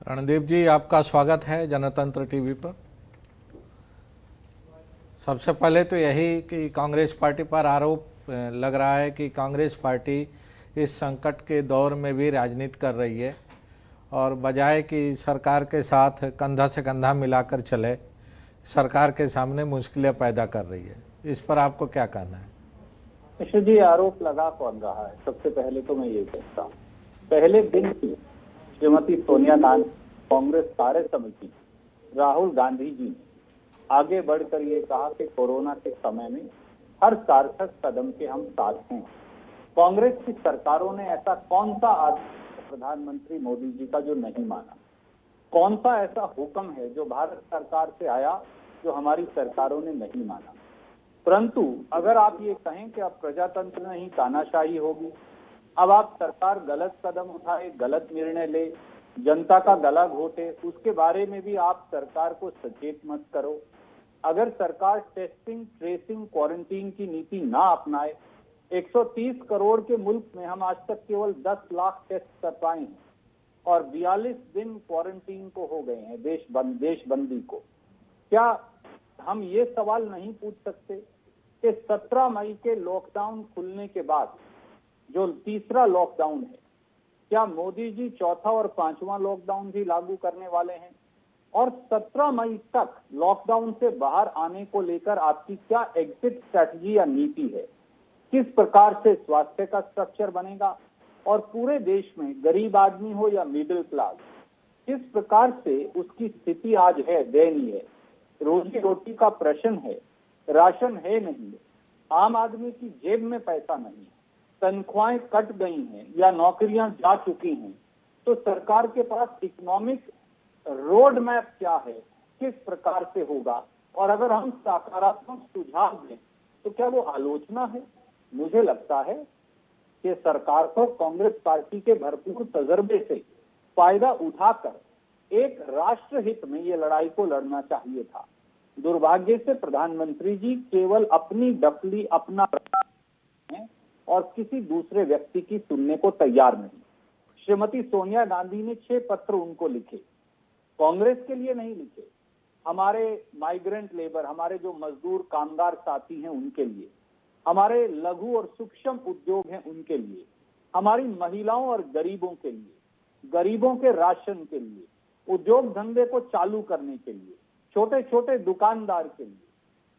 रणदीप जी, आपका स्वागत है जनतंत्र टीवी पर। सबसे पहले तो यही कि कांग्रेस पार्टी पर आरोप लग रहा है कि कांग्रेस पार्टी इस संकट के दौर में भी राजनीति कर रही है और बजाय कि सरकार के साथ कंधा से कंधा मिलाकर चले, सरकार के सामने मुश्किलें पैदा कर रही है। इस पर आपको क्या कहना है? मिश्र जी, आरोप लगा कौन रहा है? सबसे पहले तो मैं ये कहता हूँ, पहले दिन ही श्रीमती सोनिया गांधी, कांग्रेस कार्य समिति, राहुल गांधी जी ने आगे बढ़कर ये कहा कि कोरोना के समय में हर सार्थक कदम के हम साथ हैं। कांग्रेस की सरकारों ने ऐसा कौन सा आदेश प्रधानमंत्री मोदी जी का जो नहीं माना? कौन सा ऐसा हुक्म है जो भारत सरकार से आया जो हमारी सरकारों ने नहीं माना? परंतु अगर आप ये कहें कि अब प्रजातंत्र नहीं तानाशाही होगी, अब आप सरकार गलत कदम उठाए, गलत निर्णय ले, जनता का गला घोटे, उसके बारे में भी आप सरकार को सचेत मत करो। अगर सरकार टेस्टिंग, ट्रेसिंग, क्वारंटीन की नीति ना अपनाए, 130 करोड़ के मुल्क में हम आज तक केवल 10 लाख टेस्ट कर पाए हैं और 42 दिन क्वारंटीन को हो गए हैं देशबंदी को। क्या हम ये सवाल नहीं पूछ सकते कि 17 मई के लॉकडाउन खुलने के बाद जो तीसरा लॉकडाउन है, क्या मोदी जी चौथा और पांचवा लॉकडाउन भी लागू करने वाले हैं? और 17 मई तक लॉकडाउन से बाहर आने को लेकर आपकी क्या एग्जिट स्ट्रैटेजी या नीति है? किस प्रकार से स्वास्थ्य का स्ट्रक्चर बनेगा और पूरे देश में गरीब आदमी हो या मिडिल क्लास, किस प्रकार से उसकी स्थिति आज है दयनीय? रोजी रोटी का प्रश्न है, राशन है नहीं, आम आदमी की जेब में पैसा नहीं, तनख्वाहें कट गई हैं या नौकरियां जा चुकी हैं, तो सरकार के पास इकोनॉमिक रोड मैप क्या है? किस प्रकार से होगा? और अगर हम सकारात्मक सुझाव दें तो क्या वो आलोचना है? मुझे लगता है कि सरकार को कांग्रेस पार्टी के भरपूर तजर्बे से फायदा उठाकर एक राष्ट्र हित में ये लड़ाई को लड़ना चाहिए था। दुर्भाग्य से प्रधानमंत्री जी केवल अपनी डफली, अपना है और किसी दूसरे व्यक्ति की सुनने को तैयार नहीं। श्रीमती सोनिया गांधी ने 6 पत्र उनको लिखे, कांग्रेस के लिए नहीं लिखे, हमारे माइग्रेंट लेबर, हमारे जो मजदूर कामगार साथी हैं उनके लिए, हमारे लघु और सूक्ष्म उद्योग हैं उनके लिए, हमारी महिलाओं और गरीबों के लिए, गरीबों के राशन के लिए, उद्योग धंधे को चालू करने के लिए, छोटे छोटे दुकानदार के लिए।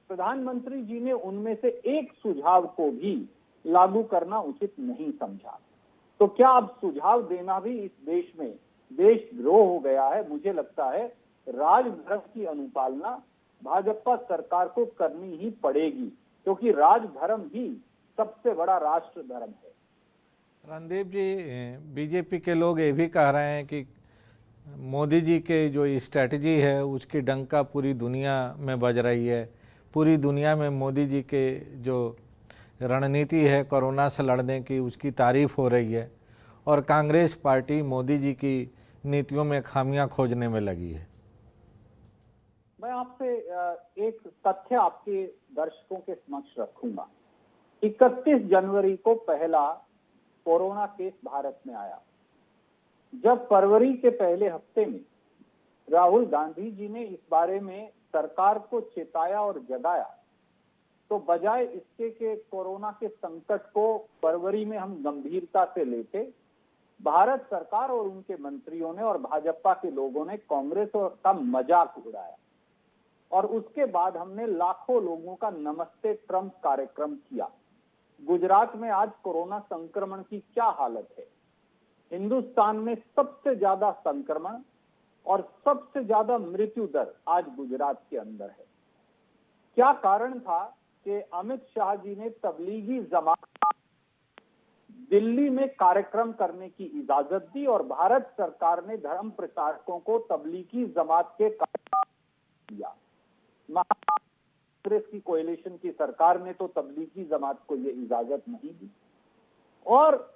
प्रधानमंत्री जी ने उनमें से एक सुझाव को भी लागू करना उचित नहीं समझा। तो क्या अब सुझाव देना भी इस देश में देशद्रोह हो गया है? मुझे लगता है राजधर्म की अनुपालना भाजपा सरकार को करनी ही पड़ेगी, क्योंकि राजधर्म ही सबसे बड़ा राष्ट्र धर्म है। रणदीप जी, बीजेपी के लोग ये भी कह रहे हैं कि मोदी जी के जो स्ट्रैटेजी है उसकी डंका पूरी दुनिया में बज रही है। पूरी दुनिया में मोदी जी के जो रणनीति है कोरोना से लड़ने की, उसकी तारीफ हो रही है और कांग्रेस पार्टी मोदी जी की नीतियों में खामियां खोजने में लगी है। मैं आपसे एक तथ्य आपके दर्शकों के समक्ष रखूंगा। 31 जनवरी को पहला कोरोना केस भारत में आया। जब फरवरी के पहले हफ्ते में राहुल गांधी जी ने इस बारे में सरकार को चेताया और जगाया, तो बजाय इसके कि कोरोना के संकट को फरवरी में हम गंभीरता से लेते, भारत सरकार और उनके मंत्रियों ने और भाजपा के लोगों ने कांग्रेस का मजाक उड़ाया और उसके बाद हमने लाखों लोगों का नमस्ते ट्रंप कार्यक्रम किया। गुजरात में आज कोरोना संक्रमण की क्या हालत है? हिंदुस्तान में सबसे ज्यादा संक्रमण और सबसे ज्यादा मृत्यु दर आज गुजरात के अंदर है। क्या कारण था कि अमित शाह जी ने तबलीगी जमात दिल्ली में कार्यक्रम करने की इजाजत दी और भारत सरकार ने धर्म प्रचारकों को तबलीगी जमात के कार्यक्रम दिया? कांग्रेस की कोएलिशन की सरकार ने तो तबलीगी जमात को यह इजाजत नहीं दी। और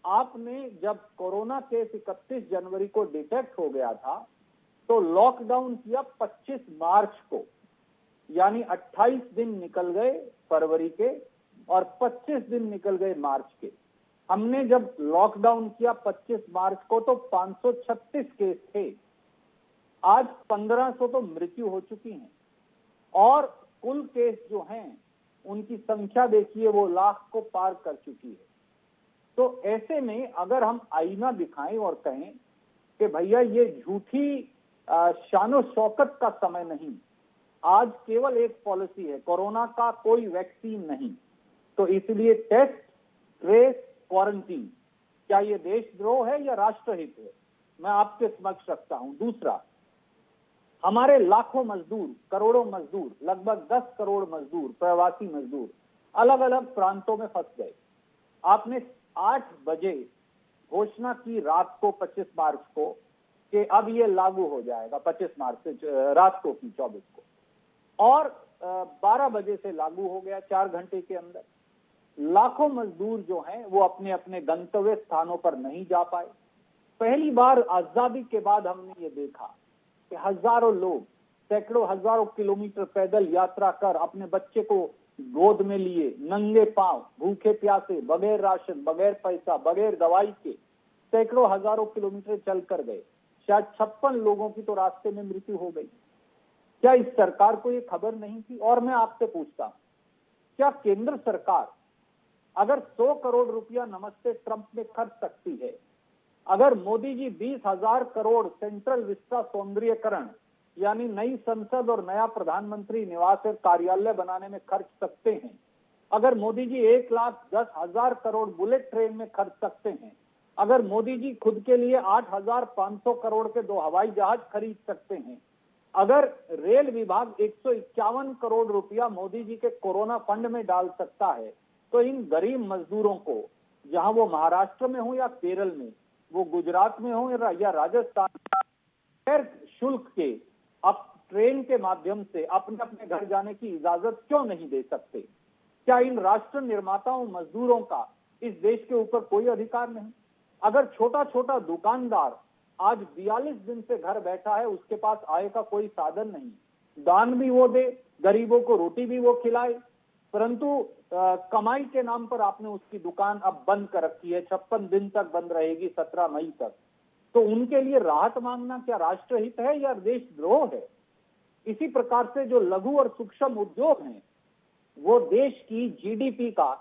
आपने जब कोरोना केस 31 जनवरी को डिटेक्ट हो गया था तो लॉकडाउन किया 25 मार्च को, यानी 28 दिन निकल गए फरवरी के और 25 दिन निकल गए मार्च के। हमने जब लॉकडाउन किया 25 मार्च को तो 536 केस थे आज 1500 तो मृत्यु हो चुकी हैं और कुल केस जो हैं उनकी संख्या देखिए वो लाख को पार कर चुकी है। तो ऐसे में अगर हम आईना दिखाएं और कहें कि भैया ये झूठी शानो शौकत का समय नहीं, आज केवल एक पॉलिसी है, कोरोना का कोई वैक्सीन नहीं, तो इसलिए टेस्ट, ट्रेस, क्वारंटीन, क्या ये देशद्रोह है या राष्ट्रहित है, मैं आपके समक्ष रखता हूं। दूसरा, हमारे लाखों मजदूर, करोड़ों मजदूर, लगभग 10 करोड़ मजदूर, प्रवासी मजदूर अलग अलग प्रांतों में फंस गए। आपने 8 बजे घोषणा की रात को 25 मार्च को कि अब ये लागू हो जाएगा, 25 मार्च से रात को की 24 को, और 12 बजे से लागू हो गया 4 घंटे के अंदर। लाखों मजदूर जो हैं वो अपने अपने गंतव्य स्थानों पर नहीं जा पाए। पहली बार आजादी के बाद हमने ये देखा कि हजारों लोग, सैकड़ों हजारों किलोमीटर पैदल यात्रा कर अपने बच्चे को गोद में लिए, नंगे पांव, भूखे प्यासे, बगैर राशन, बगैर पैसा, बगैर दवाई के सैकड़ों हजारों किलोमीटर चल कर गए। शायद 56 लोगों की तो रास्ते में मृत्यु हो गई। क्या इस सरकार को ये खबर नहीं थी? और मैं आपसे पूछता हूं, क्या केंद्र सरकार अगर 100 करोड़ रुपया नमस्ते ट्रंप में खर्च सकती है, अगर मोदी जी 20,000 करोड़ सेंट्रल विस्टा सौंदर्यकरण यानी नई संसद और नया प्रधानमंत्री निवास और कार्यालय बनाने में खर्च सकते हैं, अगर मोदी जी 1,10,000 करोड़ बुलेट ट्रेन में खर्च सकते हैं, अगर मोदी जी खुद के लिए 8,500 करोड़ के 2 हवाई जहाज खरीद सकते हैं, अगर रेल विभाग 151 करोड़ रुपया मोदी जी के कोरोना फंड में डाल सकता है, तो इन गरीब मजदूरों को, जहां वो महाराष्ट्र में हो या केरल में, वो गुजरात में हो या राजस्थान, गैर शुल्क के अब ट्रेन के माध्यम से अपने अपने घर जाने की इजाजत क्यों नहीं दे सकते? क्या इन राष्ट्र निर्माताओं मजदूरों का इस देश के ऊपर कोई अधिकार नहीं? अगर छोटा छोटा दुकानदार आज 42 दिन से घर बैठा है, उसके पास आय का कोई साधन नहीं, दान भी वो दे, गरीबों को रोटी भी वो खिलाए, परंतु कमाई के नाम पर आपने उसकी दुकान अब बंद कर रखी है, 56 दिन तक बंद रहेगी, 17 मई तक। तो उनके लिए राहत मांगना क्या राष्ट्रहित है या देशद्रोह है? इसी प्रकार से जो लघु और सूक्ष्म उद्योग हैं, वो देश की जीडीपी का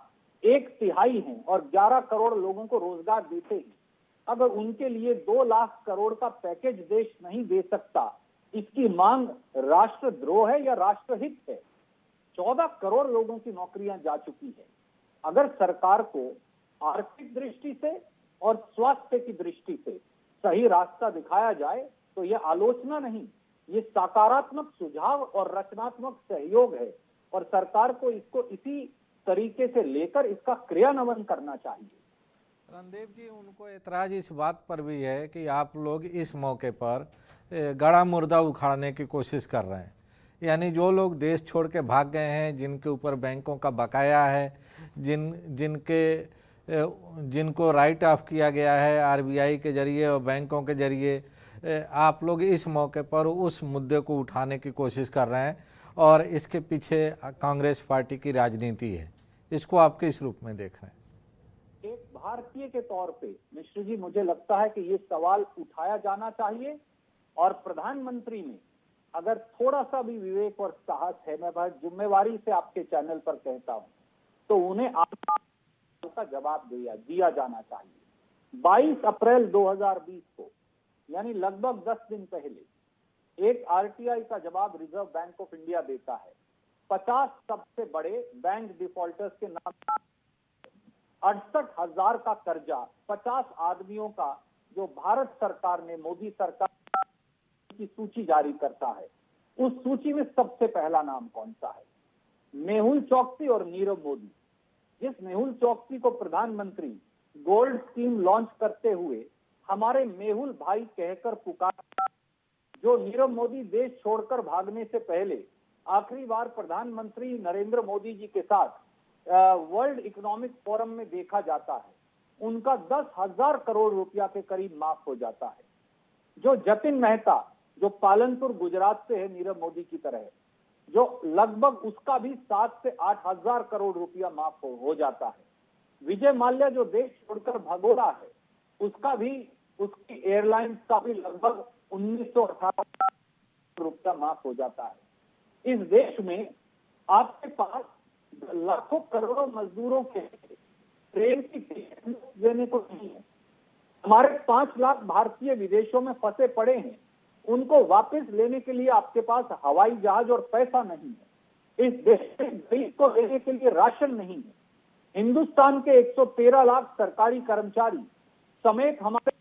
1/3 है और 11 करोड़ लोगों को रोजगार देते हैं। अगर उनके लिए 2 लाख करोड़ का पैकेज देश नहीं दे सकता, इसकी मांग राष्ट्रद्रोह है या राष्ट्रहित है? 14 करोड़ लोगों की नौकरियां जा चुकी है। अगर सरकार को आर्थिक दृष्टि से और स्वास्थ्य की दृष्टि से सही रास्ता दिखाया जाए तो यह आलोचना नहीं, ये सकारात्मक सुझाव और रचनात्मक सहयोग है और सरकार को इसको इसी तरीके से लेकर इसका क्रियान्वयन करना चाहिए। रणदेव जी, उनको एतराज इस बात पर भी है कि आप लोग इस मौके पर गड़ा मुर्दा उखाड़ने की कोशिश कर रहे हैं, यानी जो लोग देश छोड़ के भाग गए हैं, जिनके ऊपर बैंकों का बकाया है, जिनको राइट ऑफ किया गया है आरबीआई के जरिए और बैंकों के जरिए, आप लोग इस मौके पर उस मुद्दे को उठाने की कोशिश कर रहे हैं और इसके पीछे कांग्रेस पार्टी की राजनीति है। इसको आप किस रूप में देख रहे हैं? एक भारतीय के तौर पे मिश्र जी, मुझे लगता है कि ये सवाल उठाया जाना चाहिए और प्रधानमंत्री में अगर थोड़ा सा भी विवेक और साहस है, मैं बहुत जिम्मेवारी से आपके चैनल पर कहता हूं, तो उन्हें का जवाब दिया जाना चाहिए। 22 अप्रैल 2020 को, यानी लगभग 10 दिन पहले, एक आरटीआई का जवाब रिजर्व बैंक ऑफ इंडिया देता है। 50 सबसे बड़े बैंक डिफॉल्टर्स के नाम, 68,000 का कर्जा, 50 आदमियों का जो भारत सरकार ने, मोदी सरकार की सूची जारी करता है। उस सूची में सबसे पहला नाम कौन सा है? मेहुल चोकसी और नीरव मोदी। जिस मेहुल चोकसी को प्रधानमंत्री गोल्ड स्कीम लॉन्च करते हुए हमारे मेहुल भाई कहकर पुकार, जो नीरव मोदी देश छोड़कर भागने से पहले आखिरी बार प्रधानमंत्री नरेंद्र मोदी जी के साथ वर्ल्ड इकोनॉमिक फोरम में देखा जाता है, उनका 10,000 करोड़ रुपया के करीब माफ हो जाता है। जो जतिन मेहता, जो पालनपुर गुजरात से है नीरव मोदी की तरह, जो लगभग उसका भी 7 से 8,000 करोड़ रुपया माफ हो जाता है। विजय माल्या जो देश छोड़कर भगोड़ा है, उसका भी, उसकी एयरलाइंस का भी लगभग 1918 रुपया माफ हो जाता है। इस देश में आपके पास लाखों करोड़ों मजदूरों के ट्रेन की टिकट देने को नहीं है। हमारे 5 लाख भारतीय विदेशों में फंसे पड़े हैं, उनको वापस लेने के लिए आपके पास हवाई जहाज और पैसा नहीं है। इस देश में गरीब को लेने के लिए राशन नहीं है। हिंदुस्तान के 113 लाख सरकारी कर्मचारी समेत हमारे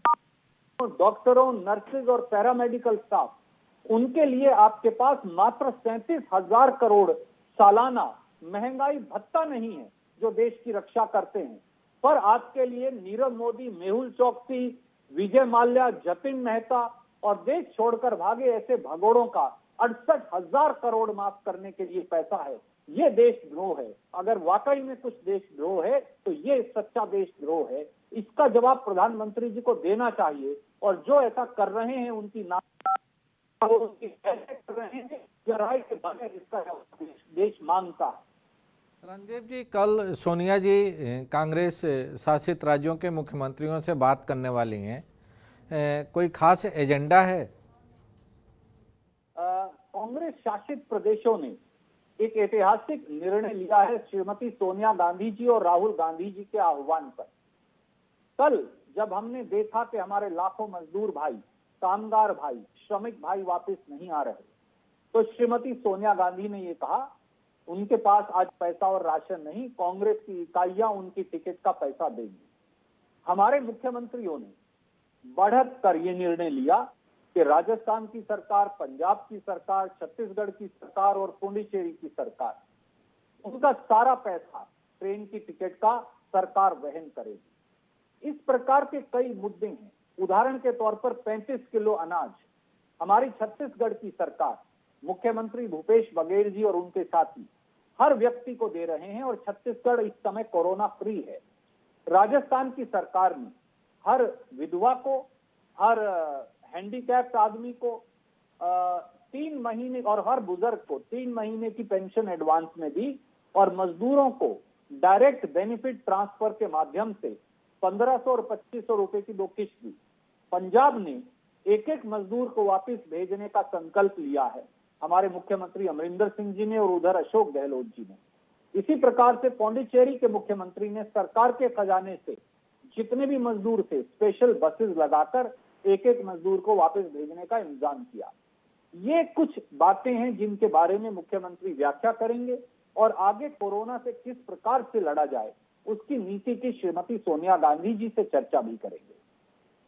डॉक्टरों, नर्सेज और पैरामेडिकल स्टाफ, उनके लिए आपके पास मात्र 37,000 करोड़ सालाना महंगाई भत्ता नहीं है जो देश की रक्षा करते हैं। पर आपके लिए नीरव मोदी, मेहुल चोकसी, विजय माल्या, जतिन मेहता और देश छोड़कर भागे ऐसे भगोड़ों का 68,000 करोड़ माफ करने के लिए पैसा है। ये देशद्रोह है। अगर वाकई में कुछ देशद्रोह है तो ये सच्चा देशद्रोह है। इसका जवाब प्रधानमंत्री जी को देना चाहिए और जो ऐसा कर रहे हैं उनकी कर रहे हैं जराई के बगैर इसका जवाब देश मांगता है। रणदीप जी, कल सोनिया जी कांग्रेस शासित राज्यों के मुख्यमंत्रियों से बात करने वाली हैं, कोई खास एजेंडा है? कांग्रेस शासित प्रदेशों ने एक ऐतिहासिक निर्णय लिया है श्रीमती सोनिया गांधी जी और राहुल गांधी जी के आह्वान पर। कल जब हमने देखा कि हमारे लाखों मजदूर भाई, कामगार भाई, श्रमिक भाई वापस नहीं आ रहे, तो श्रीमती सोनिया गांधी ने ये कहा उनके पास आज पैसा और राशन नहीं, कांग्रेस की इकाइयां उनकी टिकट का पैसा देंगी। हमारे मुख्यमंत्रियों ने बढ़त कर ये निर्णय लिया कि राजस्थान की सरकार, पंजाब की सरकार, छत्तीसगढ़ की सरकार और पुडुचेरी की सरकार, उनका सारा पैसा ट्रेन की टिकट का सरकार वहन करेगी। इस प्रकार के कई मुद्दे हैं। उदाहरण के तौर पर 35 किलो अनाज हमारी छत्तीसगढ़ की सरकार, मुख्यमंत्री भूपेश बघेल जी और उनके साथी हर व्यक्ति को दे रहे हैं और छत्तीसगढ़ इस समय कोरोना फ्री है। राजस्थान की सरकार ने हर विधवा को, हर हैंडीकैप्ड आदमी को 3 महीने और हर बुजुर्ग को 3 महीने की पेंशन एडवांस में दी और मजदूरों को डायरेक्ट बेनिफिट ट्रांसफर के माध्यम से 1500 और 2500 रुपए की 2 किस्त दी। पंजाब ने एक एक मजदूर को वापस भेजने का संकल्प लिया है, हमारे मुख्यमंत्री अमरिंदर सिंह जी ने और उधर अशोक गहलोत जी ने। इसी प्रकार से पौंडीचेरी के मुख्यमंत्री ने सरकार के खजाने से जितने भी मजदूर थे स्पेशल बसेस लगाकर एक एक मजदूर को वापस भेजने का इंतजाम किया। ये कुछ बातें हैं जिनके बारे में मुख्यमंत्री व्याख्या करेंगे और आगे कोरोना से किस प्रकार से लड़ा जाए उसकी नीति की श्रीमती सोनिया गांधी जी से चर्चा भी करेंगे।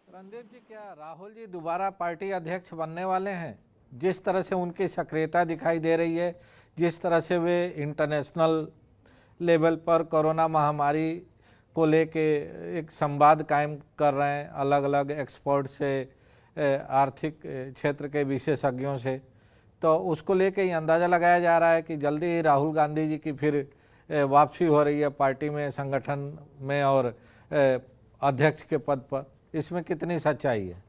रणदीप जी, क्या राहुल जी दोबारा पार्टी अध्यक्ष बनने वाले हैं? जिस तरह से उनकी सक्रियता दिखाई दे रही है, जिस तरह से वे इंटरनेशनल लेवल पर कोरोना महामारी को लेके एक संवाद कायम कर रहे हैं अलग अलग एक्सपर्ट से, आर्थिक क्षेत्र के विशेषज्ञों से, तो उसको लेके ये अंदाज़ा लगाया जा रहा है कि जल्दी ही राहुल गांधी जी की फिर वापसी हो रही है पार्टी में, संगठन में और अध्यक्ष के पद पर। इसमें कितनी सच्चाई है?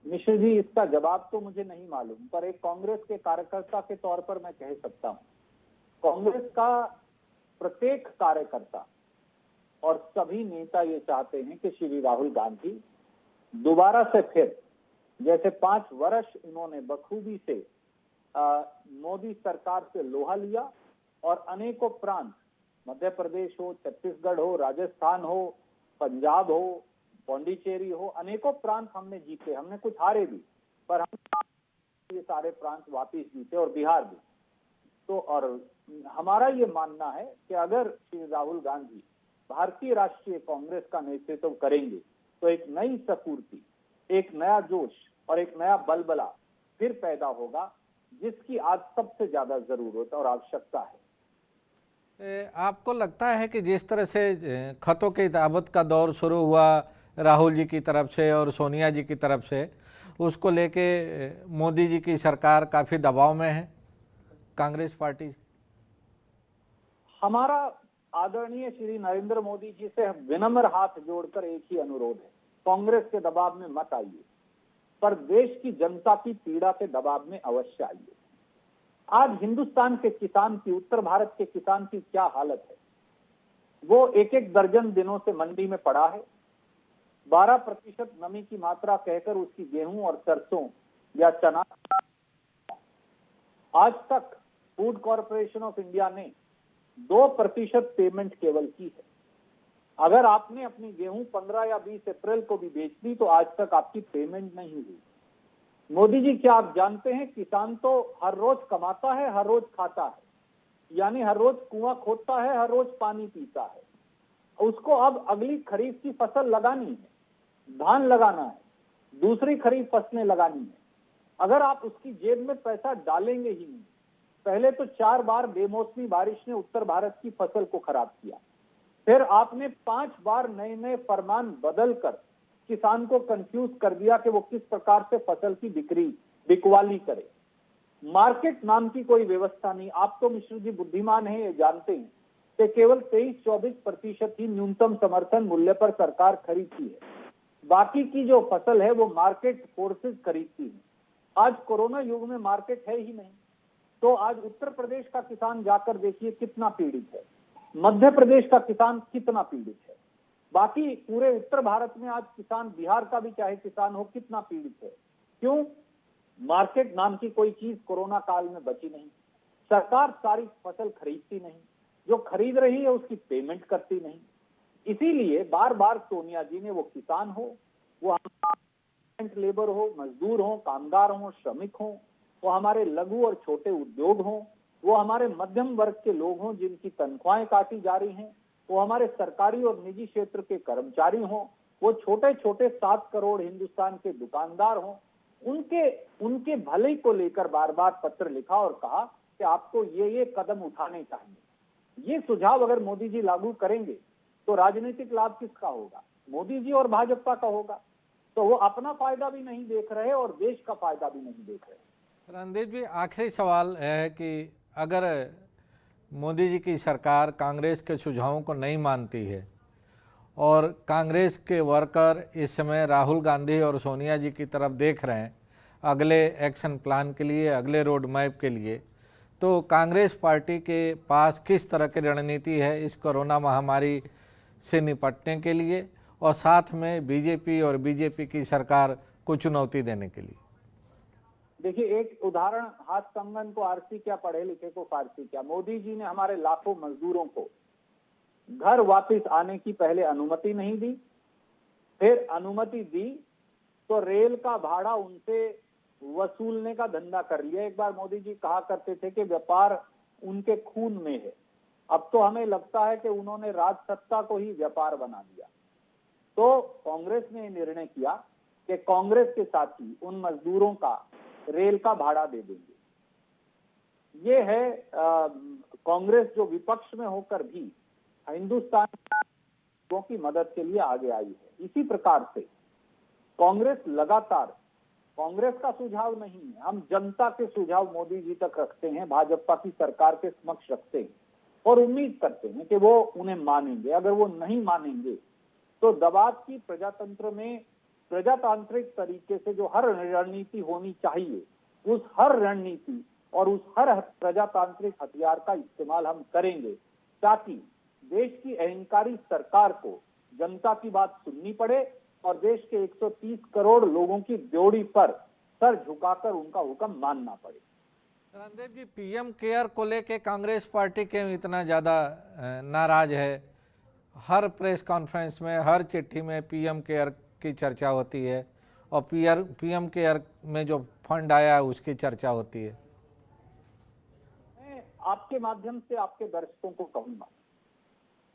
मिश्र जी, इसका जवाब तो मुझे नहीं मालूम, पर एक कांग्रेस के कार्यकर्ता के तौर पर मैं कह सकता हूं, कांग्रेस का प्रत्येक कार्यकर्ता और सभी नेता ये चाहते हैं कि श्री राहुल गांधी दोबारा से फिर, जैसे 5 वर्ष उन्होंने बखूबी से मोदी सरकार से लोहा लिया और अनेकों प्रांत, मध्य प्रदेश हो, छत्तीसगढ़ हो, राजस्थान हो, पंजाब हो, पौंडीचेरी हो, अनेकों प्रांत हमने जीते। हमने कुछ हारे भी, पर हम ये सारे प्रांत वापिस जीते और बिहार भी। तो और हमारा ये मानना है कि अगर श्री राहुल गांधी भारतीय राष्ट्रीय कांग्रेस का नेतृत्व करेंगे तो एक नई स्फूर्ति, एक नया जोश और एक नया बलबला फिर पैदा होगा, जिसकी आज सबसे ज्यादा जरूरत और आवश्यकता है। आपको लगता है कि जिस तरह से खतों की किताबत का दौर शुरू हुआ राहुल जी की तरफ से और सोनिया जी की तरफ से, उसको लेके मोदी जी की सरकार काफ़ी दबाव में है कांग्रेस पार्टी? हमारा आदरणीय श्री नरेंद्र मोदी जी से विनम्र हाथ जोड़कर एक ही अनुरोध है, कांग्रेस के दबाव में मत आइए, पर देश की जनता की पीड़ा के दबाव में अवश्य आइए। आज हिंदुस्तान के किसान की, उत्तर भारत के किसान की क्या हालत है? वो एक एक दर्जन दिनों से मंडी में पड़ा है, 12% नमी की मात्रा कहकर उसकी गेहूं और सरसों या चना। आज तक फूड कॉरपोरेशन ऑफ इंडिया ने 2% पेमेंट केवल की है। अगर आपने अपनी गेहूं 15 या 20 अप्रैल को भी बेच दी तो आज तक आपकी पेमेंट नहीं हुई। मोदी जी, क्या आप जानते हैं किसान तो हर रोज कमाता है, हर रोज खाता है, यानी हर रोज कुआं खोदता है, हर रोज पानी पीता है। उसको अब अगली खरीफ की फसल लगानी है, धान लगाना है, दूसरी खरीफ फसलें लगानी है। अगर आप उसकी जेब में पैसा डालेंगे ही नहीं, पहले तो 4 बार बेमौसमी बारिश ने उत्तर भारत की फसल को खराब किया, फिर आपने 5 बार नए नए फरमान बदलकर किसान को कंफ्यूज कर दिया कि वो किस प्रकार से फसल की बिकवाली करे। मार्केट नाम की कोई व्यवस्था नहीं। आप तो मिश्र जी बुद्धिमान हैं, ये जानते हैं कि केवल 23-24% ही न्यूनतम समर्थन मूल्य पर सरकार खरीदती है, बाकी की जो फसल है वो मार्केट फोर्सेस खरीदती है। आज कोरोना युग में मार्केट है ही नहीं, तो आज उत्तर प्रदेश का किसान जाकर देखिए कितना पीड़ित है, मध्य प्रदेश का किसान कितना पीड़ित है, बाकी पूरे उत्तर भारत में आज किसान, बिहार का भी चाहे किसान हो, कितना पीड़ित है। क्यों? मार्केट नाम की कोई चीज कोरोना काल में बची नहीं। सरकार सारी फसल खरीदती नहीं, जो खरीद रही है उसकी पेमेंट करती नहीं। इसीलिए बार बार सोनिया जी ने, वो किसान हो, वो लेबर हो, मजदूर हो, कामगार हो, श्रमिक हो, वो हमारे लघु और छोटे उद्योग हो, वो हमारे मध्यम वर्ग के लोग हों जिनकी तनख्वाहें काटी जा रही हैं, वो हमारे सरकारी और निजी क्षेत्र के कर्मचारी हों, वो छोटे छोटे 7 करोड़ हिंदुस्तान के दुकानदार हों, उनके भले को लेकर बार बार पत्र लिखा और कहा कि आपको ये कदम उठाने चाहिए। ये सुझाव अगर मोदी जी लागू करेंगे तो राजनीतिक लाभ किसका होगा? मोदी जी और भाजपा का होगा। तो वो अपना फायदा भी नहीं देख रहे और देश का फायदा भी नहीं देख रहे। रणदीप जी, आखिरी सवाल है कि अगर मोदी जी की सरकार कांग्रेस के सुझावों को नहीं मानती है और कांग्रेस के वर्कर इस समय राहुल गांधी और सोनिया जी की तरफ देख रहे हैं अगले एक्शन प्लान के लिए, अगले रोड मैप के लिए, तो कांग्रेस पार्टी के पास किस तरह की रणनीति है इस कोरोना महामारी से निपटने के लिए और साथ में बीजेपी और बीजेपी की सरकार को चुनौती देने के लिए? देखिए, एक उदाहरण, हाथ कंगन को आरसी क्या, पढ़े लिखे को फारसी क्या। मोदी जी ने हमारे लाखों मजदूरों को घर वापस आने की पहले अनुमति नहीं दी, फिर अनुमति दी तो रेल का भाड़ा उनसे वसूलने का धंधा कर लिया। एक बार मोदी जी कहा करते थे कि व्यापार उनके खून में है। अब तो हमें लगता है कि उन्होंने राज सत्ता को ही व्यापार बना दिया। तो कांग्रेस ने निर्णय किया कि कांग्रेस के साथी उन मजदूरों का रेल का भाड़ा दे देंगे। ये है कांग्रेस जो विपक्ष में होकर भी हिंदुस्तान लोगों की मदद के लिए आगे आई है। इसी प्रकार से कांग्रेस लगातार, कांग्रेस का सुझाव नहीं है, हम जनता के सुझाव मोदी जी तक रखते हैं, भाजपा की सरकार के समक्ष रखते हैं और उम्मीद करते हैं कि वो उन्हें मानेंगे। अगर वो नहीं मानेंगे तो दबाव की प्रजातंत्र में प्रजातांत्रिक तरीके से जो हर रणनीति होनी चाहिए, उस हर रणनीति और उस हर प्रजातांत्रिक हथियार का इस्तेमाल हम करेंगे ताकि देश की अहंकारी सरकार को जनता की बात सुननी पड़े और देश के 130 करोड़ लोगों की ड्योढ़ी पर सर झुकाकर उनका हुक्म मानना पड़े। रणदीप जी, पीएम केयर को लेके कांग्रेस पार्टी क्यों इतना ज़्यादा नाराज है? हर प्रेस कॉन्फ्रेंस में, हर चिट्ठी में पीएम केयर की चर्चा होती है और पीएम केयर में जो फंड आया है उसकी चर्चा होती है। मैं आपके माध्यम से आपके दर्शकों को कहूंगा,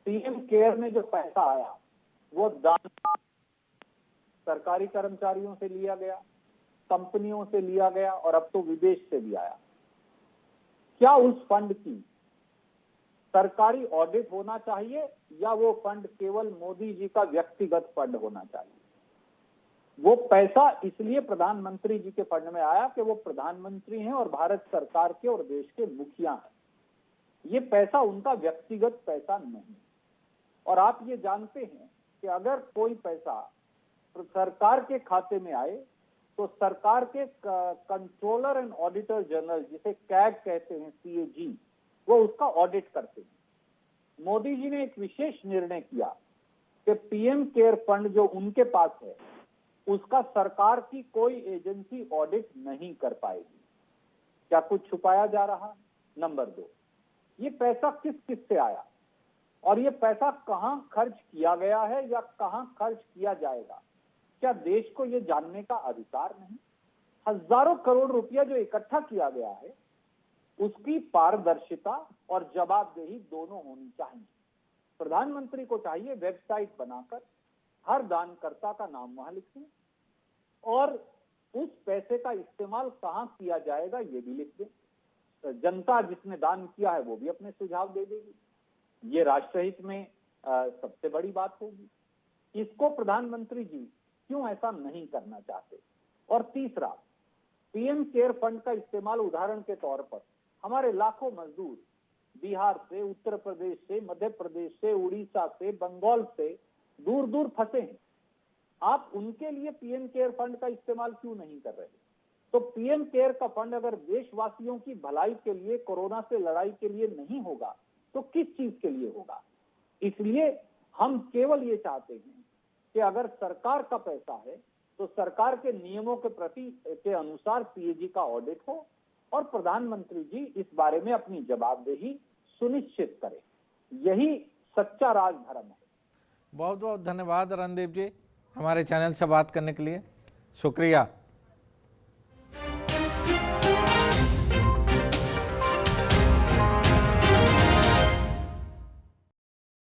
पीएम केयर में जो पैसा आया वो दान सरकारी कर्मचारियों से लिया गया, कंपनियों से लिया गया और अब तो विदेश से भी आया। क्या उस फंड की सरकारी ऑडिट होना चाहिए या वो फंड केवल मोदी जी का व्यक्तिगत फंड होना चाहिए? वो पैसा इसलिए प्रधानमंत्री जी के फंड में आया कि वो प्रधानमंत्री हैं और भारत सरकार के और देश के मुखिया हैं। ये पैसा उनका व्यक्तिगत पैसा नहीं। और आप ये जानते हैं कि अगर कोई पैसा सरकार के खाते में आए तो सरकार के कंट्रोलर एंड ऑडिटर जनरल, जिसे कैग कहते हैं, CAG, वो उसका ऑडिट करते हैं। मोदी जी ने एक विशेष निर्णय किया कि पीएम केयर फंड जो उनके पास है उसका सरकार की कोई एजेंसी ऑडिट नहीं कर पाएगी। क्या कुछ छुपाया जा रहा? नंबर 2, ये पैसा किस किस से आया और ये पैसा कहां खर्च किया गया है या कहां खर्च किया जाएगा? क्या देश को ये जानने का अधिकार नहीं? हजारों करोड़ रुपया जो इकट्ठा किया गया है उसकी पारदर्शिता और जवाबदेही दोनों होनी चाहिए। प्रधानमंत्री को चाहिए वेबसाइट बनाकर हर दानकर्ता का नाम वहां लिख दें और उस पैसे का इस्तेमाल कहां किया जाएगा ये भी लिख दें। जनता जिसने दान किया है वो भी अपने सुझाव दे देगी। ये राष्ट्रहित में सबसे बड़ी बात होगी। इसको प्रधानमंत्री जी क्यों ऐसा नहीं करना चाहते? और तीसरा, पीएम केयर फंड का इस्तेमाल उदाहरण के तौर पर हमारे लाखों मजदूर बिहार से, उत्तर प्रदेश से, मध्य प्रदेश से, उड़ीसा से, बंगाल से दूर दूर फंसे हैं। आप उनके लिए पीएम केयर फंड का इस्तेमाल क्यों नहीं कर रहे? तो पीएम केयर का फंड अगर देशवासियों की भलाई के लिए, कोरोना से लड़ाई के लिए नहीं होगा तो किस चीज के लिए होगा? इसलिए हम केवल ये चाहते हैं कि अगर सरकार का पैसा है तो सरकार के नियमों के अनुसार सीएजी का ऑडिट हो और प्रधानमंत्री जी इस बारे में अपनी जवाबदेही सुनिश्चित करें। यही सच्चा राजधर्म है। बहुत बहुत धन्यवाद रणदीप जी, हमारे चैनल से बात करने के लिए। शुक्रिया।